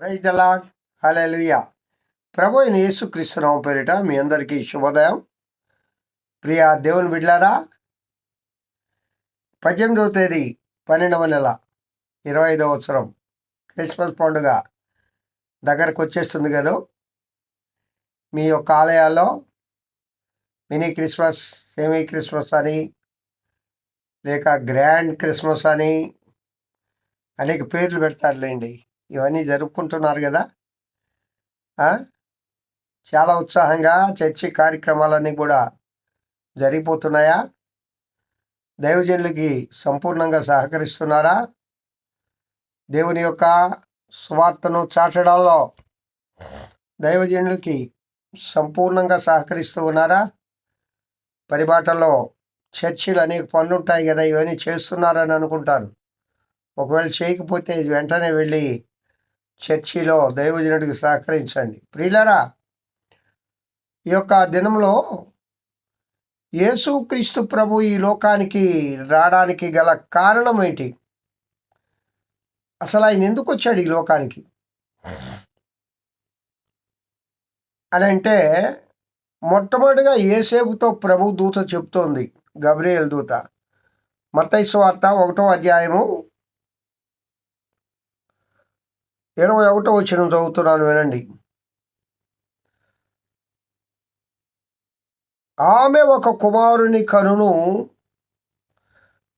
Praise the lord. Hallelujah. ప్రభు అయిన యేసుక్రీస్తు నామం పేరిట మీ అందరికీ శుభోదయం. ప్రియ దేవుని బిడ్డలారా, 18వ తేదీ 12వ నెల 25వ సంవత్సరం క్రిస్మస్ పండుగ దగ్గరకు వచ్చేస్తుంది కదా. మీ యొక్క ఆలయాల్లో మినీ క్రిస్మస్, సెమీ క్రిస్మస్ అని, లేక గ్రాండ్ క్రిస్మస్ అని అనేక పేర్లు పెడతారులేండి. ఇవన్నీ జరుపుకుంటున్నారు కదా. చాలా ఉత్సాహంగా చర్చి కార్యక్రమాలన్నీ కూడా జరిగిపోతున్నాయా? దైవజనులకి సంపూర్ణంగా సహకరిస్తున్నారా? దేవుని యొక్క సువార్తను చాటడంలో దైవజనులకి సంపూర్ణంగా సహకరిస్తూ ఉన్నారా? పరిబాటలో చర్చిలు అనేక పనులు ఉంటాయి కదా, ఇవన్నీ చేస్తున్నారని అనుకుంటారు. ఒకవేళ చేయకపోతే వెంటనే వెళ్ళి చర్చిలో దైవజనుడికి సహకరించండి. ప్రియులారా, ఈ యొక్క దినంలో యేసుక్రీస్తు ప్రభు ఈ లోకానికి రావడానికి గల కారణం ఏంటి? అసలు ఆయన ఎందుకు వచ్చాడు ఈ లోకానికి అని అంటే, మొట్టమొదటిగా యేసేపుతో ప్రభు దూత చెప్తోంది, గబ్రియేల్ దూత. మత్తయి సువార్త 1వ అధ్యాయము 21వ వచనం చదువుతున్నాను, వినండి. ఆమె ఒక కుమారుని కనును,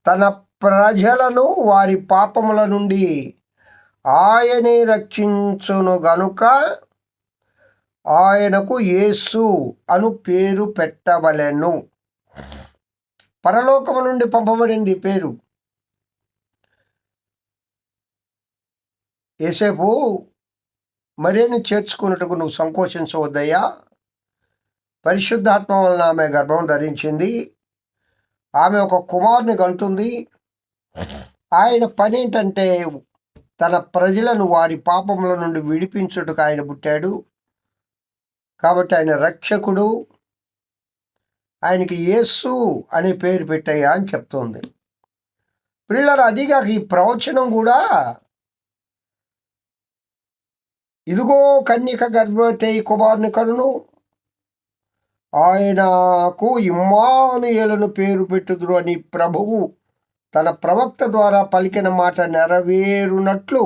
తన ప్రజలను వారి పాపముల నుండి ఆయనే రక్షించును గనుక ఆయనకు యేసు అను పేరు పెట్టవలెను. పరలోకము నుండి పంపబడింది పేరు. యేసేపు, మరేని చేర్చుకున్నట్టుకు నువ్వు సంకోచించవద్దయ్యా. పరిశుద్ధాత్మ వలన ఆమె గర్భం ధరించింది. ఆమె ఒక కుమారుని కంటుంది. ఆయన పని ఏంటంటే, తన ప్రజలను వారి పాపముల నుండి విడిపించుటకు ఆయన పుట్టాడు. కాబట్టి ఆయన రక్షకుడు. ఆయనకి యేసు అనే పేరు పెట్టాయా అని చెప్తోంది. పిల్లలు, అదిగాక ఈ ప్రవచనం కూడా, ఇదిగో కన్యక గర్భవతి కుమారుని కనును, ఆయనకు ఇమ్మానుయేలును పేరు పెట్టుదురు అని ప్రభువు తన ప్రవక్త ద్వారా పలికిన మాట నెరవేరునట్లు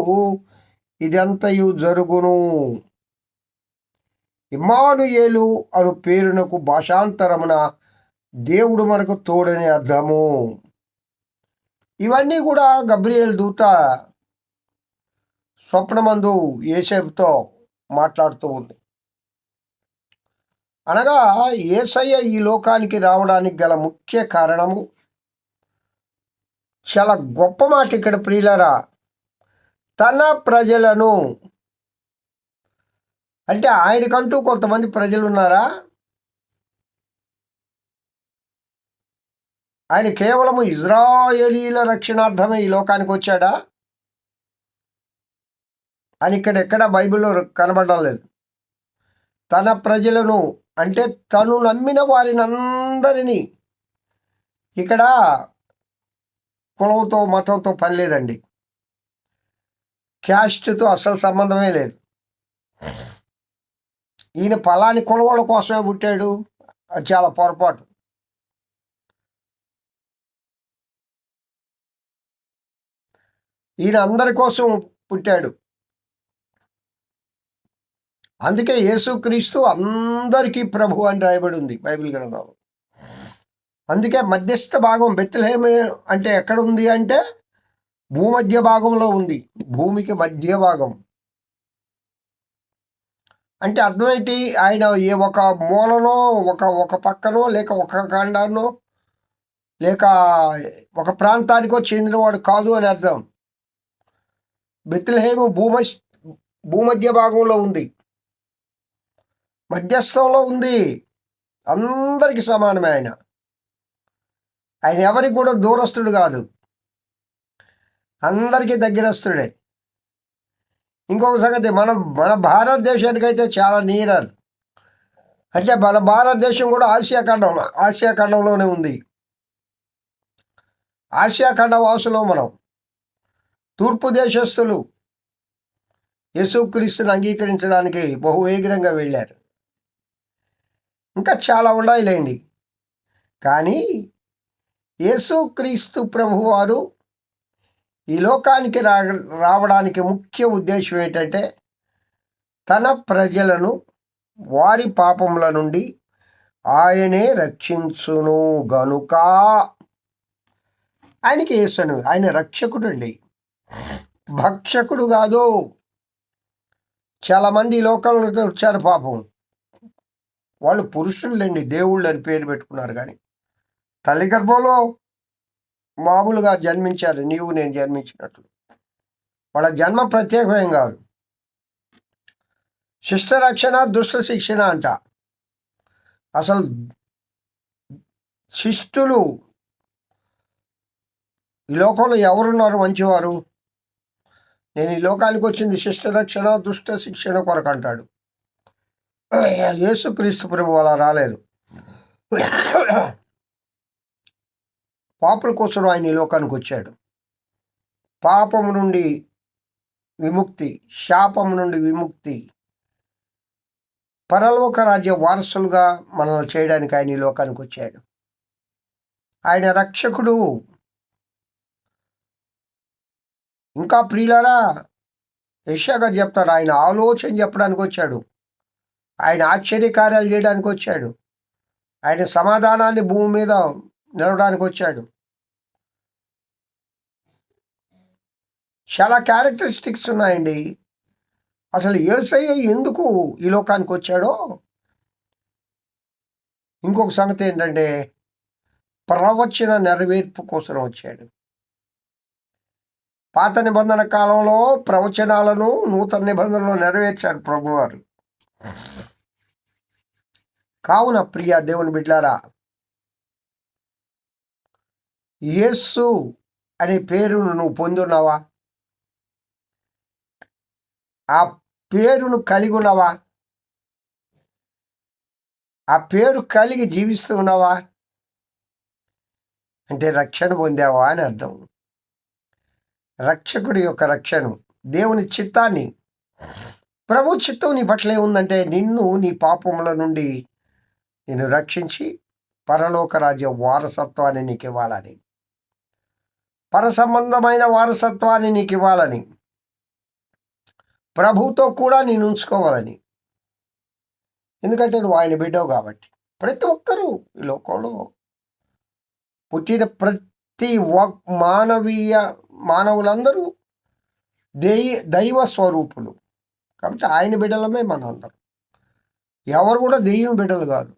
ఇదంతయు జరుగును. ఇమ్మానుయేలు అను పేరునకు భాషాంతరమున దేవుడు మనకు తోడని అర్థము. ఇవన్నీ కూడా గబ్రియేల్ దూత స్వప్నమందు యేసేపుతో మాట్లాడుతూ ఉంది. అనగా యేసయ్య ఈ లోకానికి రావడానికి గల ముఖ్య కారణము చాలా గొప్ప మాట ఇక్కడ ప్రియులరా. తన ప్రజలను అంటే, ఆయనకంటూ కొంతమంది ప్రజలు ఉన్నారా? ఆయన కేవలము ఇజ్రాయేలీల రక్షణార్థమే ఈ లోకానికి వచ్చాడా అని ఇక్కడ ఎక్కడ బైబిల్లో కనబడడం లేదు. తన ప్రజలను అంటే తను నమ్మిన వారిని అందరినీ. ఇక్కడ కులంతో మతంతో పని లేదండి. క్యాస్ట్తో అసలు సంబంధమే లేదు. ఈయన పలాని కులవాళ్ళ కోసమే పుట్టాడు, అది చాలా పొరపాటు. ఈయన అందరి కోసం పుట్టాడు. అందుకే యేసుక్రీస్తు అందరికీ ప్రభు అని రాయబడి ఉంది బైబిల్ గ్రంథంలో. అందుకే మధ్యస్థ భాగం బెత్లెహేము అంటే ఎక్కడ ఉంది అంటే, భూమధ్య భాగంలో ఉంది. భూమికి మధ్య భాగం అంటే అర్థం ఏంటి? ఆయన ఏ ఒక మూలనో ఒక పక్కనో లేక ఒక ఖండానో లేక ఒక ప్రాంతానికో చెందినవాడు కాదు అని అర్థం. బెత్లెహేము భూమధ్య భాగంలో ఉంది, మధ్యస్థంలో ఉంది. అందరికీ సమానమే ఆయన. ఆయన ఎవరికి కూడా దూరస్తుడు కాదు, అందరికీ దగ్గరస్తుడే. ఇంకొక సంగతి, మన భారతదేశానికి అయితే చాలా నీరాలు. అంటే మన భారతదేశం కూడా ఆసియా ఖండంలోనే ఉంది. ఆసియా ఖండ వాసులు మనం, తూర్పు దేశస్తులు. యేసుక్రీస్తుని అంగీకరించడానికి బహువేగంగా వెళ్ళారు. ఇంకా చాలా ఉన్నాయిలేండి. కానీ యేసుక్రీస్తు ప్రభువారు ఈ లోకానికి రావడానికి ముఖ్య ఉద్దేశం ఏంటంటే తన ప్రజలను వారి పాపముల నుండి ఆయనే రక్షించును గనుక ఆయనకి యేసను, ఆయన రక్షకుడు అండి, భక్షకుడు కాదు. చాలామంది ఈ లోకంలోకి వచ్చారు పాపం, వాళ్ళు పురుషులండి, దేవుళ్ళు అని పేరు పెట్టుకున్నారు. కానీ తల్లి గర్భంలో మామూలుగా జన్మించారు, నీవు నేను జన్మించినట్లు. వాళ్ళ జన్మ ప్రత్యేకమేం కాదు. శిష్ట రక్షణ దుష్ట శిక్షణ అంట. అసలు శిష్టులు ఈ లోకంలో ఎవరున్నారు మంచివారు? నేను ఈ లోకానికి వచ్చింది శిష్ట రక్షణ దుష్ట శిక్షణ కొరకు అంటాడు. యేసుక్రీస్తు ప్రభు అలా రాలేదు. పాపుల కోసం ఆయన ఈ లోకానికి వచ్చాడు. పాపము నుండి విముక్తి, శాపము నుండి విముక్తి, పరలోక రాజ్య వారసులుగా మనల్ని చేయడానికి ఆయన ఈ లోకానికి వచ్చాడు. ఆయన రక్షకుడు. ఇంకా ప్రియులారా, యెషయా చెప్తారు, ఆయన ఆలోచన చెప్పడానికి వచ్చాడు, ఆయన ఆశ్చర్యకార్యాలు చేయడానికి వచ్చాడు, ఆయన సమాధానాన్ని భూమి మీద నిలవడానికి వచ్చాడు. చాలా క్యారెక్టరిస్టిక్స్ ఉన్నాయండి. అసలు యేసయ్య ఎందుకు ఈ లోకానికి వచ్చాడో ఇంకొక సంగతి ఏంటంటే ప్రవచన నెరవేర్పు కోసం వచ్చాడు. పాత నిబంధన కాలంలో ప్రవచనాలను నూతన నిబంధనలో నెరవేర్చారు ప్రభువారు. కావున ప్రియ దేవుని బిడ్డలారా, యేసు అనే పేరును నువ్వు పొందున్నావా? ఆ పేరును కలిగి ఉన్నావా? ఆ పేరు కలిగి జీవిస్తూ ఉన్నావా అంటే రక్షణ పొందావా అని అర్థం. రక్షకుడి యొక్క రక్షణ, దేవుని చిత్తాన్ని, ప్రభు చిత్తం నీ పట్ల ఏముందంటే నిన్ను నీ పాపముల నుండి నిన్ను రక్షించి పరలోక రాజ్య వారసత్వాన్ని నీకు ఇవ్వాలని, పర సంబంధమైన వారసత్వాన్ని నీకు ఇవ్వాలని, ప్రభుతో కూడా నేను ఉంచుకోవాలని. ఎందుకంటే నువ్వు ఆయన బిడ్డవు కాబట్టి. ప్రతి ఒక్కరూ ఈ లోకంలో పుట్టిన ప్రతి మానవులందరూ దైవ స్వరూపులు కాబట్టి ఆయన బిడ్డలమే మనం అందరం. ఎవరు కూడా దెయ్యం బిడ్డలు కాదు.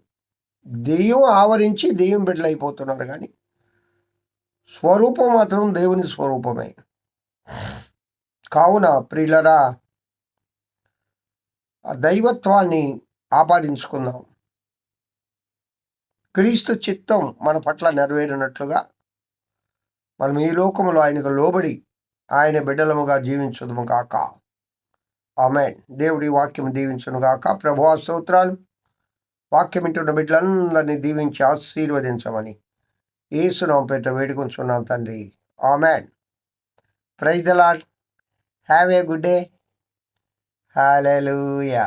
దెయ్యం ఆవరించి దెయ్యం బిడ్డలు అయిపోతున్నారు, కానీ స్వరూపం మాత్రం దేవుని స్వరూపమే. కావున ప్రియులరా, ఆ దైవత్వాన్ని ఆపాదించుకుందాం. క్రీస్తు చిత్తం మన పట్ల నెరవేరినట్లుగా మనం ఈ లోకములో ఆయనకు లోబడి ఆయన బిడ్డలముగా జీవించుదుము గాక. ఆమేన్. దేవుడి వాక్యం దీవించును గాక. ప్రభువా స్తోత్రాలు. వాక్యం వింటున్న బిడ్డలందరినీ దీవించి ఆశీర్వదించమని యేసు నామమున పేరిట వేడుకొంచున్నాం తండ్రి. Amen. Praise the lord. Have a good day. Hallelujah.